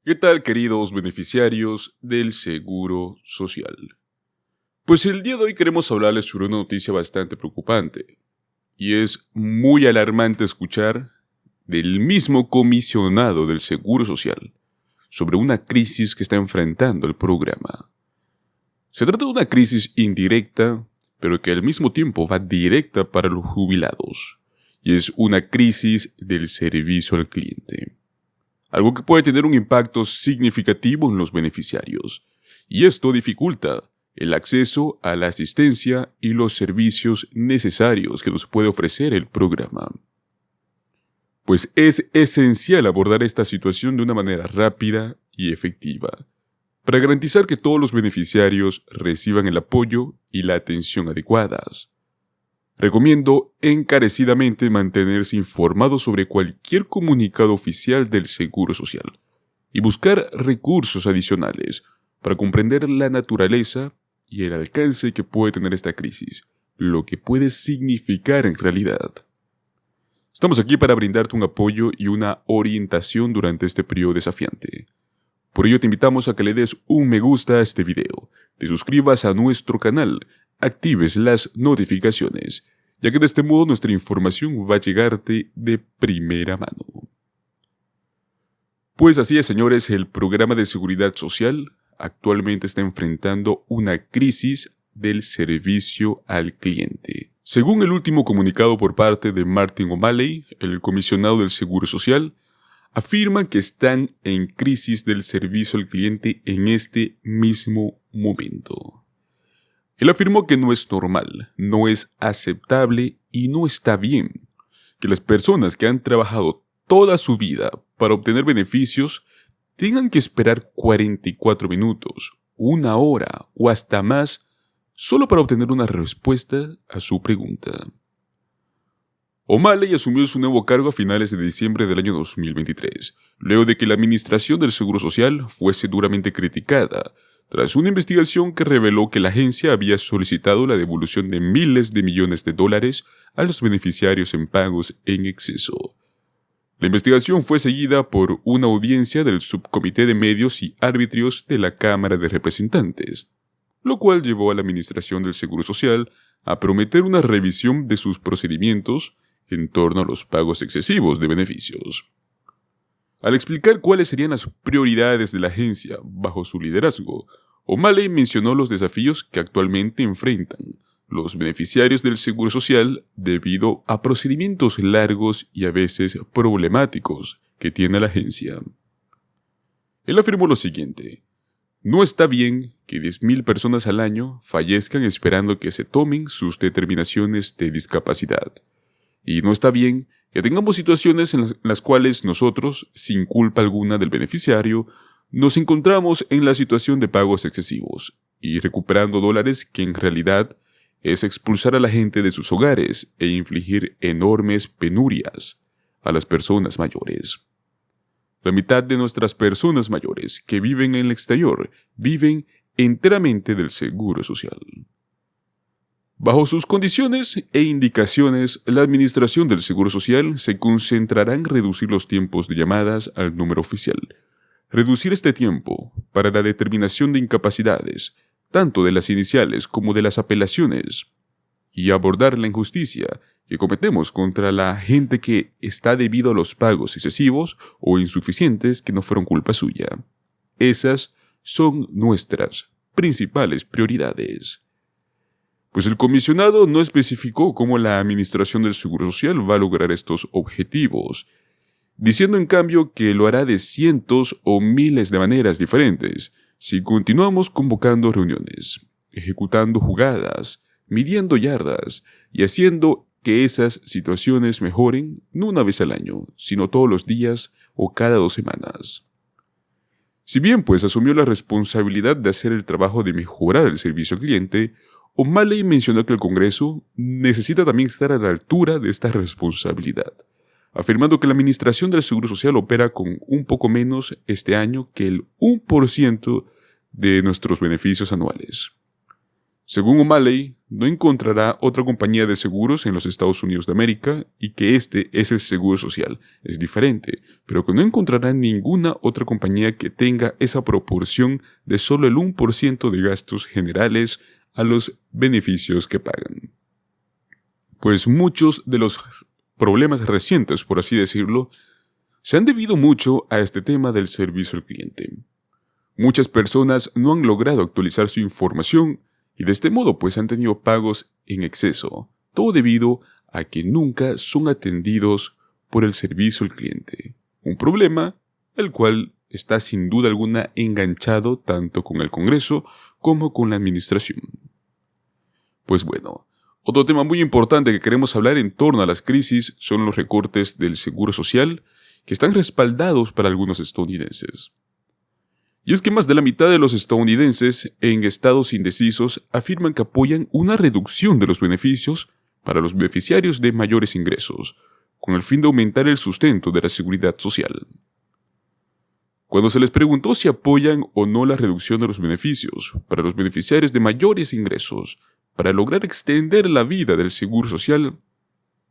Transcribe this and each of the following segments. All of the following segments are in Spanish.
¿Qué tal, queridos beneficiarios del Seguro Social? Pues el día de hoy queremos hablarles sobre una noticia bastante preocupante, y es muy alarmante escuchar del mismo comisionado del Seguro Social sobre una crisis que está enfrentando el programa. Se trata de una crisis indirecta, pero que al mismo tiempo va directa para los jubilados, y es una crisis del servicio al cliente. Algo que puede tener un impacto significativo en los beneficiarios, y esto dificulta el acceso a la asistencia y los servicios necesarios que nos puede ofrecer el programa. Pues es esencial abordar esta situación de una manera rápida y efectiva, para garantizar que todos los beneficiarios reciban el apoyo y la atención adecuadas. Recomiendo encarecidamente mantenerse informado sobre cualquier comunicado oficial del Seguro Social y buscar recursos adicionales para comprender la naturaleza y el alcance que puede tener esta crisis, lo que puede significar en realidad. Estamos aquí para brindarte un apoyo y una orientación durante este periodo desafiante. Por ello te invitamos a que le des un me gusta a este video, te suscribas a nuestro canal, actives las notificaciones, ya que de este modo nuestra información va a llegarte de primera mano. Pues así es, señores, el programa de seguridad social actualmente está enfrentando una crisis del servicio al cliente. Según el último comunicado por parte de Martin O'Malley, el comisionado del Seguro Social, afirman que están en crisis del servicio al cliente en este mismo momento. Él afirmó que no es normal, no es aceptable y no está bien que las personas que han trabajado toda su vida para obtener beneficios tengan que esperar 44 minutos, una hora o hasta más solo para obtener una respuesta a su pregunta. O'Malley asumió su nuevo cargo a finales de diciembre del año 2023, luego de que la administración del Seguro Social fuese duramente criticada tras una investigación que reveló que la agencia había solicitado la devolución de miles de millones de dólares a los beneficiarios en pagos en exceso. La investigación fue seguida por una audiencia del Subcomité de Medios y Arbitrios de la Cámara de Representantes, lo cual llevó a la administración del Seguro Social a prometer una revisión de sus procedimientos en torno a los pagos excesivos de beneficios. Al explicar cuáles serían las prioridades de la agencia bajo su liderazgo, O'Malley mencionó los desafíos que actualmente enfrentan los beneficiarios del Seguro Social debido a procedimientos largos y a veces problemáticos que tiene la agencia. Él afirmó lo siguiente: no está bien que 10.000 personas al año fallezcan esperando que se tomen sus determinaciones de discapacidad. Y no está bien que tengamos situaciones en las cuales nosotros, sin culpa alguna del beneficiario, nos encontramos en la situación de pagos excesivos y recuperando dólares que en realidad es expulsar a la gente de sus hogares e infligir enormes penurias a las personas mayores. La mitad de nuestras personas mayores que viven en el exterior viven enteramente del Seguro Social. Bajo sus condiciones e indicaciones, la Administración del Seguro Social se concentrará en reducir los tiempos de llamadas al número oficial, reducir este tiempo para la determinación de incapacidades, tanto de las iniciales como de las apelaciones, y abordar la injusticia que cometemos contra la gente que está debido a los pagos excesivos o insuficientes que no fueron culpa suya. Esas son nuestras principales prioridades. Pues el comisionado no especificó cómo la Administración del Seguro Social va a lograr estos objetivos, diciendo en cambio que lo hará de cientos o miles de maneras diferentes si continuamos convocando reuniones, ejecutando jugadas, midiendo yardas y haciendo que esas situaciones mejoren no una vez al año, sino todos los días o cada 2 semanas. Si bien pues asumió la responsabilidad de hacer el trabajo de mejorar el servicio al cliente, O'Malley mencionó que el Congreso necesita también estar a la altura de esta responsabilidad, afirmando que la Administración del Seguro Social opera con un poco menos este año que el 1% de nuestros beneficios anuales. Según O'Malley, no encontrará otra compañía de seguros en los Estados Unidos de América y que este es el Seguro Social. Es diferente, pero que no encontrará ninguna otra compañía que tenga esa proporción de solo el 1% de gastos generales a los beneficios que pagan. Pues muchos de los problemas recientes, por así decirlo, se han debido mucho a este tema del servicio al cliente. Muchas personas no han logrado actualizar su información y de este modo pues han tenido pagos en exceso, todo debido a que nunca son atendidos por el servicio al cliente. Un problema el cual está sin duda alguna enganchado tanto con el Congreso como con la administración. Pues bueno, otro tema muy importante que queremos hablar en torno a las crisis son los recortes del seguro social que están respaldados para algunos estadounidenses. Y es que más de la mitad de los estadounidenses en estados indecisos afirman que apoyan una reducción de los beneficios para los beneficiarios de mayores ingresos, con el fin de aumentar el sustento de la seguridad social. Cuando se les preguntó si apoyan o no la reducción de los beneficios para los beneficiarios de mayores ingresos para lograr extender la vida del seguro social,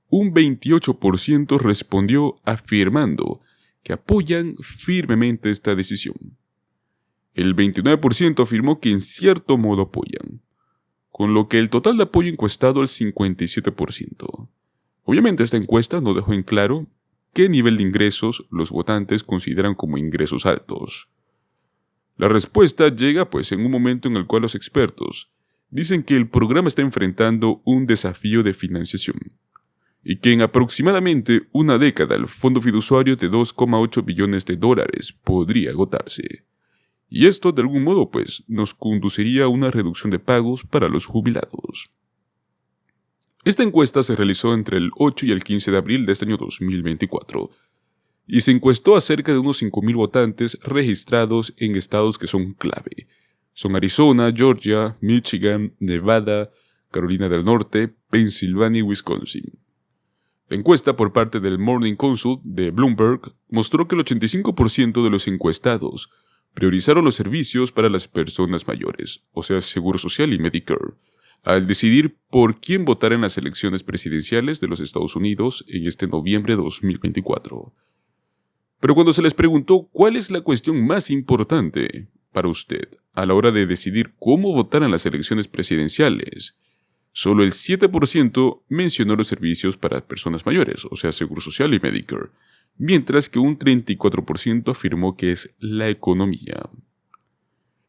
un 28% respondió afirmando que apoyan firmemente esta decisión. El 29% afirmó que en cierto modo apoyan, con lo que el total de apoyo encuestado al 57%. Obviamente esta encuesta no dejó en claro qué nivel de ingresos los votantes consideran como ingresos altos. La respuesta llega pues en un momento en el cual los expertos dicen que el programa está enfrentando un desafío de financiación y que en aproximadamente una década el fondo fiduciario de $2,8 billones podría agotarse. Y esto de algún modo pues nos conduciría a una reducción de pagos para los jubilados. Esta encuesta se realizó entre el 8 y el 15 de abril de este año 2024 y se encuestó a cerca de unos 5,000 votantes registrados en estados que son clave. Son Arizona, Georgia, Michigan, Nevada, Carolina del Norte, Pensilvania y Wisconsin. La encuesta por parte del Morning Consult de Bloomberg mostró que el 85% de los encuestados priorizaron los servicios para las personas mayores, o sea, Seguro Social y Medicare, al decidir por quién votar en las elecciones presidenciales de los Estados Unidos en este noviembre de 2024. Pero cuando se les preguntó cuál es la cuestión más importante para usted a la hora de decidir cómo votar en las elecciones presidenciales, solo el 7% mencionó los servicios para personas mayores, o sea, Seguro Social y Medicare, mientras que un 34% afirmó que es la economía.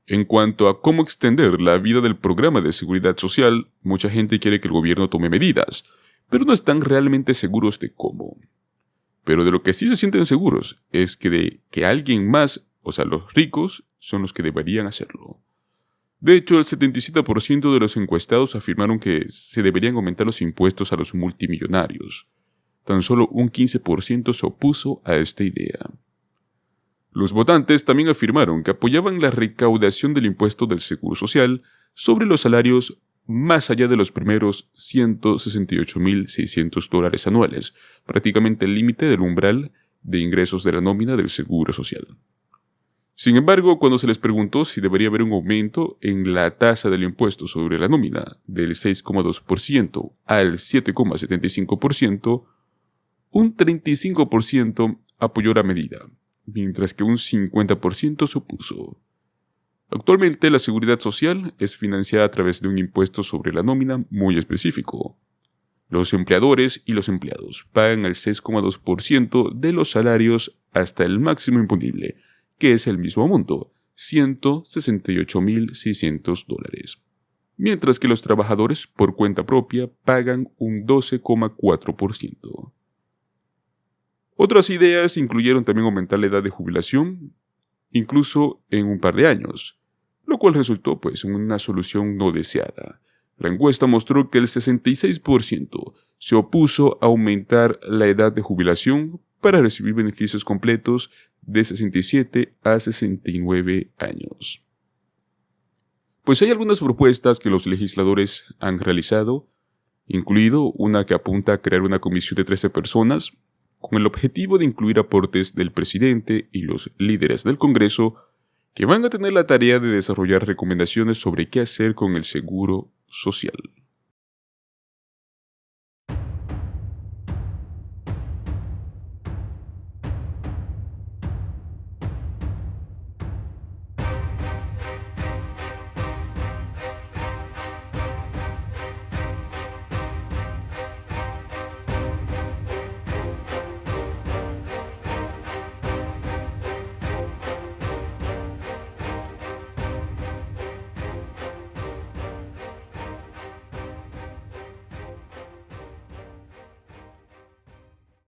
En cuanto a cómo extender la vida del programa de seguridad social, mucha gente quiere que el gobierno tome medidas, pero no están realmente seguros de cómo. Pero de lo que sí se sienten seguros es que alguien más, o sea, los ricos, son los que deberían hacerlo. De hecho, el 77% de los encuestados afirmaron que se deberían aumentar los impuestos a los multimillonarios. Tan solo un 15% se opuso a esta idea. Los votantes también afirmaron que apoyaban la recaudación del impuesto del Seguro Social sobre los salarios más allá de los primeros $168,600 anuales, prácticamente el límite del umbral de ingresos de la nómina del Seguro Social. Sin embargo, cuando se les preguntó si debería haber un aumento en la tasa del impuesto sobre la nómina del 6,2% al 7,75%, un 35% apoyó la medida, mientras que un 50% se opuso. Actualmente, la seguridad social es financiada a través de un impuesto sobre la nómina muy específico. Los empleadores y los empleados pagan el 6,2% de los salarios hasta el máximo imponible, que es el mismo monto, $168,600, mientras que los trabajadores por cuenta propia pagan un 12,4%. Otras ideas incluyeron también aumentar la edad de jubilación, incluso en un par de años, lo cual resultó pues en una solución no deseada. La encuesta mostró que el 66% se opuso a aumentar la edad de jubilación para recibir beneficios completos de 67 a 69 años. Pues hay algunas propuestas que los legisladores han realizado, incluido una que apunta a crear una comisión de 13 personas con el objetivo de incluir aportes del presidente y los líderes del Congreso que van a tener la tarea de desarrollar recomendaciones sobre qué hacer con el seguro Social.